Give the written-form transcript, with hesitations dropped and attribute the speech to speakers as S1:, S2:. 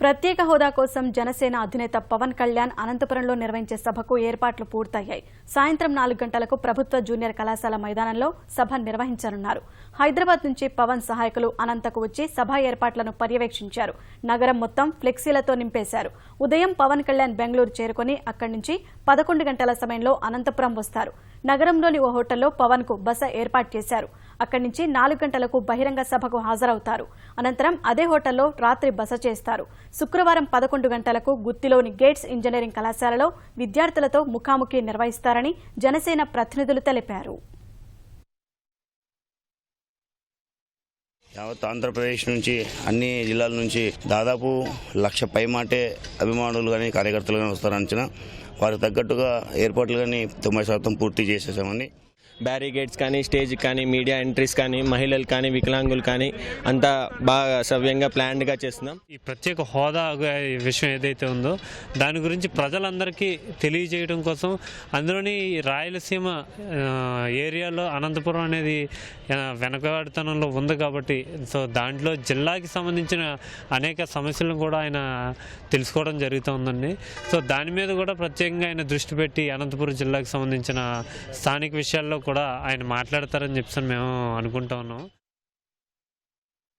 S1: ప్రత్యేక హోదా కోసం జనసేన అధినేత పవన్ కళ్యాణ్ అనంతపురంలో నిర్వహించే సభకు ఏర్పాట్లు పూర్తయ్యాయి. సాయంత్రం 4 గంటలకు ప్రభుత్వ జూనియర్ కళాశాల మైదానంలో సభ నిర్వహించనున్నారు. హైదరాబాద్ నుంచి పవన్ సహాయకులు అనంతకు వచ్చి సభ ఏర్పాట్లను పర్యవేక్షించారు. నగరం మొత్తం ఫ్లెక్సీలతో నింపేశారు. ఉదయం పవన్ కళ్యాణ్ బెంగళూరు చేరుకుని అక్కడి నుంచి 11 గంటల సమయంలో అనంతపురం వస్తారు. నగరంలోని ఓ హోటల్లో పవన్ కు బస ఏర్పాటు చేశారు. అక్కడి నుంచి 4 గంటలకు బహిరంగ సభకు హాజరవుతారు. అనంతరం అదే హోటల్లో రాత్రి బస చేస్తారు. శుక్రవారం 11 గంటలకు గుత్తిలోని గేట్స్ ఇంజనీరింగ్ కళాశాలలో విద్యార్థులతో ముఖాముఖి నిర్వహిస్తారని జనసేన ప్రతినిధులు తెలిపారు.
S2: యావత్ ఆంధ్రప్రదేశ్ నుంచి అన్ని జిల్లాల నుంచి దాదాపు 1,00,000 పైమాటే అభిమానులు కానీ కార్యకర్తలు కానీ వస్తారని వారికి తగ్గట్టుగా ఏర్పాట్లు కానీ 90% పూర్తి చేసేసామని.
S3: బ్యారిగేడ్స్ కానీ, స్టేజ్ కానీ, మీడియా ఎంట్రీస్ కానీ, మహిళలు కానీ, వికలాంగులు కానీ అంతా బాగా సవ్యంగా ప్లాన్డ్గా చేస్తున్నాం.
S4: ఈ ప్రత్యేక హోదా విషయం ఏదైతే ఉందో దాని గురించి ప్రజలందరికీ తెలియజేయడం కోసం అందులోని రాయలసీమ ఏరియాలో అనంతపురం అనేది వెనకబడితనంలో ఉంది కాబట్టి సో దాంట్లో జిల్లాకి సంబంధించిన అనేక సమస్యలను కూడా ఆయన తెలుసుకోవడం జరుగుతుందండి. సో దాని మీద కూడా ప్రత్యేకంగా ఆయన దృష్టి పెట్టి అనంతపురం జిల్లాకి సంబంధించిన స్థానిక విషయాల్లో కూడా ఆయన మాట్లాడతారని చెప్పి మేము అనుకుంటా ఉన్నాం.